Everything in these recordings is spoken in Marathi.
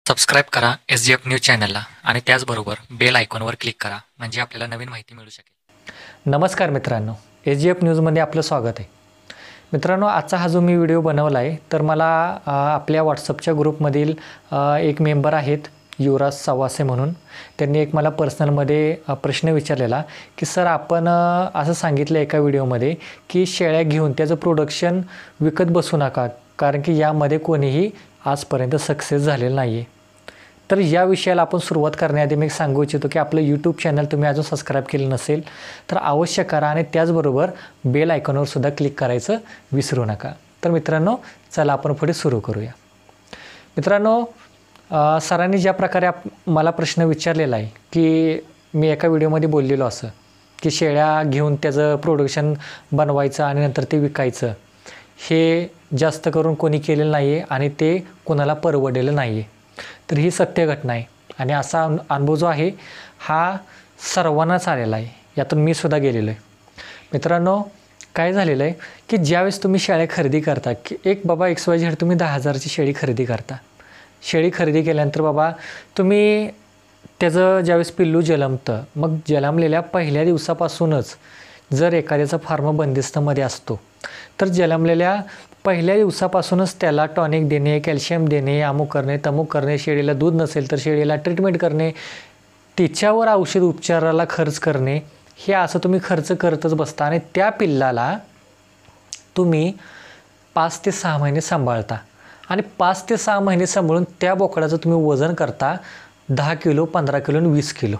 सबस्क्राईब करा SGF न्यूज चॅनलला आणि त्याचबरोबर बेल आयकॉनवर क्लिक करा म्हणजे आपल्याला नवीन माहिती मिळू शकेल। नमस्कार मित्रांनो, SGF न्यूजमध्ये आपलं स्वागत आहे। मित्रांनो, आजचा हा जो मी व्हिडिओ बनवला आहे तर मला आपल्या व्हॉट्सअपच्या ग्रुपमधील एक मेंबर आहेत युवराज सवासे म्हणून, त्यांनी एक मला पर्सनलमध्ये प्रश्न विचारलेला की सर आपण असं सांगितलं एका व्हिडिओमध्ये की शेळ्या घेऊन त्याचं प्रोडक्शन विकत बसू नका, कारण की यामध्ये कोणीही आजपर्यंत सक्सेस झालेलं नाही आहे। तर या विषयाला आपण सुरुवात करण्याआधी मी सांगू इच्छितो की आपलं यूट्यूब चॅनल तुम्ही अजून सबस्क्राईब केलं नसेल तर अवश्य करा आणि त्याचबरोबर बेल आयकॉनवर सुद्धा क्लिक करायचं विसरू नका। तर मित्रांनो, चला आपण पुढे सुरू करूया। मित्रांनो, सरांनी ज्या प्रकारे मला प्रश्न विचारलेला आहे की मी एका व्हिडिओमध्ये बोललेलो असं की शेळ्या घेऊन त्याचं प्रोडक्शन बनवायचं आणि नंतर ते विकायचं, हे जास्त करून कोणी केलेलं नाही आहे आणि ते कोणाला परवडलेलं नाही आहे। तर ही सत्य घटना आहे आणि असा अनुभव जो आहे हा सर्वांनाच आलेला आहे, यातून मी सुद्धा गेलेलो आहे। मित्रांनो, काय झालेलं आहे की ज्यावेळेस तुम्ही शेळ्या खरेदी करता की एक बाबा XYZ तुम्ही 10,000ची शेळी खरेदी करता, शेळी खरेदी केल्यानंतर बाबा तुम्ही त्याचं ज्यावेळेस पिल्लू जन्मतं, मग जन्मलेल्या पहिल्या दिवसापासूनच जर एखाद्याचा फार्म बंदिस्तमध्ये असतो तर जन्मलेल्या पहिल्या दिवसापासूनच त्याला टॉनिक देणे, कॅल्शियम देणे, अमुक करणे तमुक करणे, शेळीला दूध नसेल तर शेळीला ट्रीटमेंट करणे, तिच्यावर औषध उपचाराला खर्च करणे, हे असं तुम्ही खर्च करतच बसता आणि त्या पिल्लाला तुम्ही 5 ते 6 महिने सांभाळता आणि 5 ते 6 महिने सांभाळून त्या बोकडाचं तुम्ही वजन करता 10 किलो, 15 किलो आणि 20 किलो।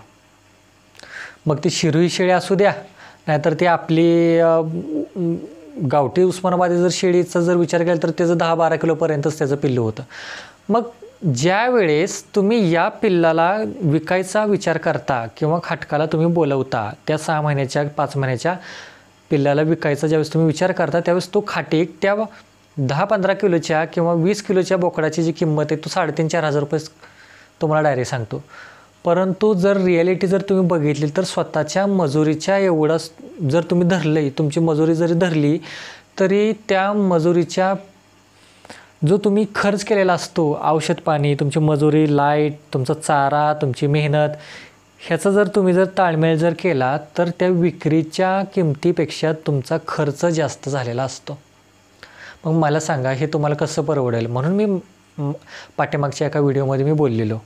मग ती शिरोई शेळी असू द्या, नाहीतर ती आपली गावठी उस्मानाबादी जर शेळीचा जर विचार केला तर त्याचं 10-12 किलोपर्यंतच त्याचं पिल्लू होतं। मग ज्या वेळेस तुम्ही या पिल्लाला विकायचा विचार करता किंवा खाटकाला तुम्ही बोलवता, त्या 6 महिन्याच्या 5 महिन्याच्या पिल्लाला विकायचा ज्यावेळेस तुम्ही विचार करता त्यावेळेस तो खाटीक त्या 10-15 किलोच्या किंवा 20 किलोच्या बोकडाची जी किंमत आहे तो 3,500-4,000 रुपये तुम्हाला डायरेक्ट सांगतो। परंतु जर रिॲलिटी जर तुम्ही बघितली तर स्वतःच्या मजुरीच्या एवढं जर तुम्ही धरलं, तुमची मजुरी जरी धरली तरी त्या मजुरीच्या जो तुम्ही खर्च केलेला असतो, औषध पाणी, तुमची मजुरी, लाईट, तुमचा चारा, तुमची मेहनत, ह्याचा जर तुम्ही जर ताळमेळ जर केला तर त्या विक्रीच्या किमतीपेक्षा तुमचा खर्च जास्त झालेला असतो। मग मला सांगा हे तुम्हाला कसं परवडेल? म्हणून मी पाठीमागच्या एका व्हिडिओमध्ये मी बोललेलो।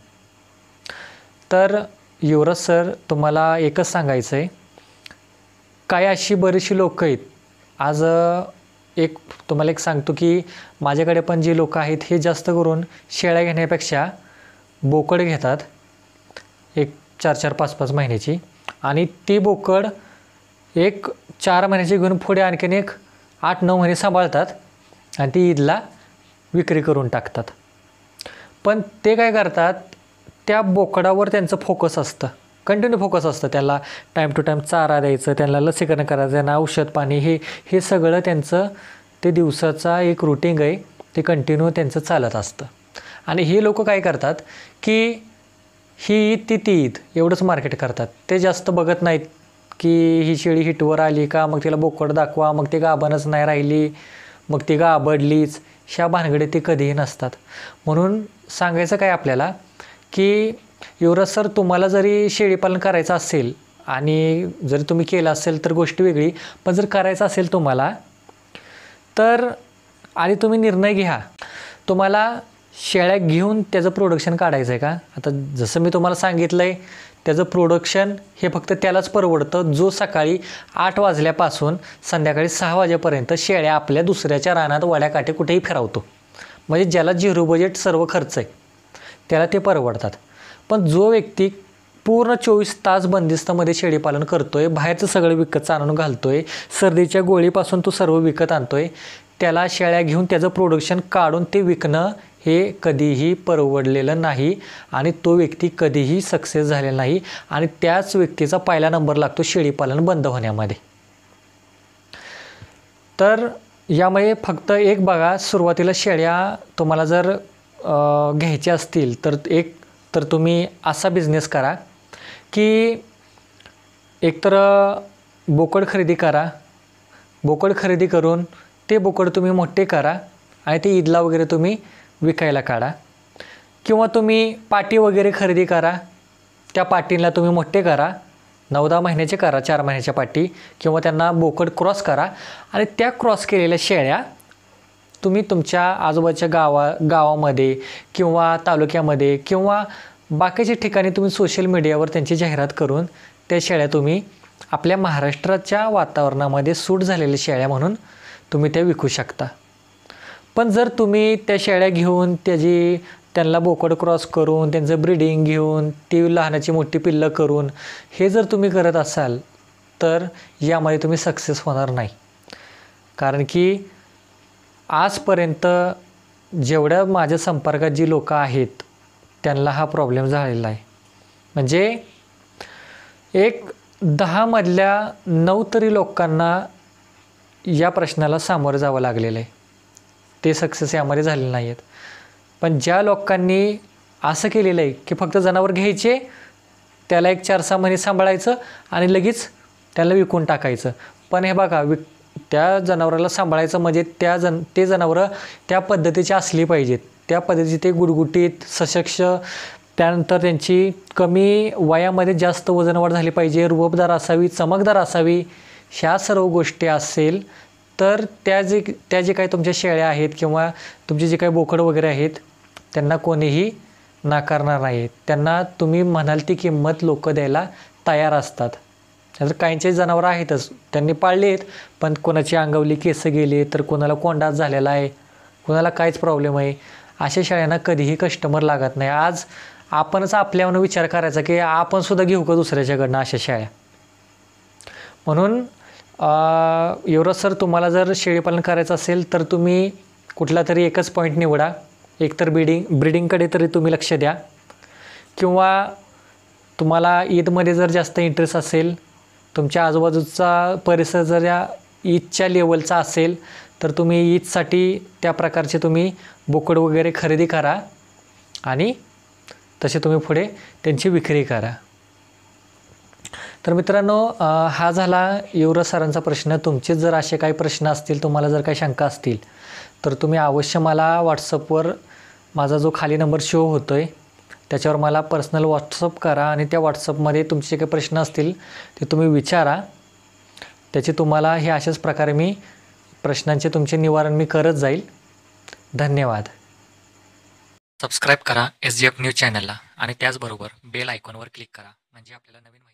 तर युवराज सर, तुम्हाला एकच सांगायचं आहे, काय अशी बरीचशी लोकं आहेत आज, एक तुम्हाला एक सांगतो की माझ्याकडे पण जे लोक आहेत हे जास्त करून शेळ्या घेण्यापेक्षा बोकड घेतात, एक 4-4, 5-5 महिन्याची, आणि ती बोकड एक 4 महिन्याची घेऊन पुढे आणखीन एक 8-9 महिने सांभाळतात आणि ती ईदला विक्री करून टाकतात। पण ते काय करतात, त्या बोकडावर त्यांचं फोकस असतं, कंटिन्यू फोकस असतं, त्याला टाईम टू टाईम चारा द्यायचं, त्यांना लसीकरण करायचं, त्यांना औषध पाणी, हे सगळं त्यांचं ते दिवसाचा एक रूटीन आहे, ते कंटिन्यू त्यांचं चालत असतं। आणि हे लोक काय करतात की ही ईद ती ईद एवढंच मार्केट करतात, ते जास्त बघत नाहीत की ही शेळी हिटवर आली का, मग तिला बोकड दाखवा, मग ती गाभणच नाही राहिली, मग ती गाभडलीच, ह्या भानगडे ते कधीही नसतात। म्हणून सांगायचं काय आपल्याला की युवराज सर, तुम्हाला जरी शेळीपालन करायचं असेल आणि जरी तुम्ही केलं असेल तर गोष्ट वेगळी, पण जर करायचं असेल तुम्हाला तर आणि तुम्ही निर्णय घ्या, तुम्हाला शेळ्या घेऊन त्याचं प्रोडक्शन काढायचं आहे का? आता जसं मी तुम्हाला सांगितलं आहे, त्याचं प्रोडक्शन हे फक्त त्यालाच परवडतं जो सकाळी 8 वाजल्यापासून संध्याकाळी 6 वाजेपर्यंत शेळ्या आपल्या दुसऱ्याच्या रानात वड्याकाठी कुठेही फिरवतो, म्हणजे ज्याला 0 बजेट सर्व खर्च आहे त्याला ते परवडतात। पण जो व्यक्ती पूर्ण 24 तास बंदिस्तामध्ये शेळीपालन करतोय, बाहेरचं सगळं विकत आणून घालतोय, सर्दीच्या गोळीपासून तो सर्व विकत आणतोय, त्याला शेळ्या घेऊन त्याचं प्रोडक्शन काढून ते विकणं हे कधीही परवडलेलं नाही आणि तो व्यक्ती कधीही सक्सेस झालेला नाही आणि त्याच व्यक्तीचा पहिला नंबर लागतो शेळीपालन बंद होण्यामध्ये। तर यामुळे फक्त एक बघा, सुरुवातीला शेळ्या तुम्हाला जर घ्यायच्या असतील तर तुम्ही असा बिझनेस करा की एकतर बोकड खरेदी करा, बोकड खरेदी करून ते बोकड तुम्ही मोठे करा आणि ते ईदला वगैरे तुम्ही विकायला काढा। किंवा तुम्ही पाटी वगैरे खरेदी करा, त्या पाटींना तुम्ही मोठे करा, 9-10 महिन्याचे करा, 4 महिन्याच्या पाटी, किंवा त्यांना बोकड क्रॉस करा आणि त्या क्रॉस केलेल्या शेळ्या तुम्ही तुमच्या आजूबाजूच्या गावामध्ये किंवा तालुक्यामध्ये किंवा बाकीच्या ठिकाणी तुम्ही सोशल मीडियावर त्यांची जाहिरात करून त्या शेळ्या तुम्ही आपल्या महाराष्ट्राच्या वातावरणामध्ये सूट झालेल्या शेळ्या म्हणून तुम्ही त्या विकू शकता. पण जर तुम्ही त्या शेळ्या घेऊन त्यांना बोकड क्रॉस करून त्यांचं ब्रीडिंग घेऊन ती लहानाची मोठी पिल्लं करून हे जर तुम्ही करत असाल तर यामध्ये तुम्ही सक्सेस होणार नाही. कारण की आजपर्यंत जेवढ्या माझ्या संपर्कात जी लोकं आहेत त्यांना हा प्रॉब्लेम झालेला आहे. म्हणजे एक 10 मधल्या 9 तरी लोकांना या प्रश्नाला सामोरं जावं लागलेलं आहे. ते सक्सेस यामध्ये झालेले नाही आहेत. पण ज्या लोकांनी असं केलेलं आहे की फक्त जनावर घ्यायचे, त्याला एक 4-6 महिने सांभाळायचं आणि लगेच त्याला विकून टाकायचं. पण हे बघा, त्या जनावराला सांभाळायचं म्हणजे ते जनावरं त्या पद्धतीची असली पाहिजेत, त्या पद्धतीचे ते गुटगुटीत सशक्त, त्यानंतर त्यांची कमी वयामध्ये जास्त वजनवाढ झाली पाहिजे, रुबाबदार असावी, चमकदार असावी. ह्या सर्व गोष्टी असेल तर त्या जे काही तुमच्या शेळ्या आहेत किंवा तुमचे जे काही बोकड वगैरे आहेत त्यांना कोणीही नाकारणार नाही. त्यांना तुम्ही म्हणाल ती किंमत लोक द्यायला तयार असतात. तर काहींचे जनावरं आहेतच, त्यांनी पाळले आहेत, पण कोणाची अंगावली केस गेले, तर कोणाला कोंडाच झालेला आहे, कोणाला काहीच प्रॉब्लेम आहे. अशा शेळ्यांना कधीही कस्टमर लागत नाही. आज आपणच आपल्यावर विचार करायचा की आपण सुद्धा घेऊ का दुसऱ्याच्याकडनं अशा शेळ्या. म्हणून युवराज सर, तुम्हाला जर शेळीपालन करायचं असेल तर तुम्ही कुठला तरी एकच पॉईंट निवडा. एकतर ब्रीडिंगकडे तरी तुम्ही लक्ष द्या, किंवा तुम्हाला ईदमध्ये जर जास्त इंटरेस्ट असेल, तुमच्या आजूबाजूचा परिसर जर या ईदच्या लेवलचा असेल तर तुम्ही ईदसाठी त्या प्रकारचे तुम्ही बोकड वगैरे खरेदी करा आणि तसे तुम्ही पुढे त्यांची विक्री करा. तर मित्रांनो, हा झाला युवराज सरांचा प्रश्न. तुमचे जर असे काही प्रश्न असतील, तुम्हाला जर काही शंका असतील तर तुम्ही अवश्य मला व्हॉट्सअपवर माझा जो खाली नंबर शो होतो आहे त्याच्यावर मला पर्सनल व्हॉट्सअप करा आणि त्या व्हॉट्सअपमध्ये तुमचे जे काही प्रश्न असतील ते तुम्ही विचारा. त्याचे तुम्हाला हे अशाच प्रकारे मी प्रश्नांचे तुमचे निवारण मी करत जाईल. धन्यवाद. सबस्क्राईब करा SGF न्यूज चॅनलला आणि त्याचबरोबर बेल आयकॉनवर क्लिक करा म्हणजे आपल्याला नवीन माहिती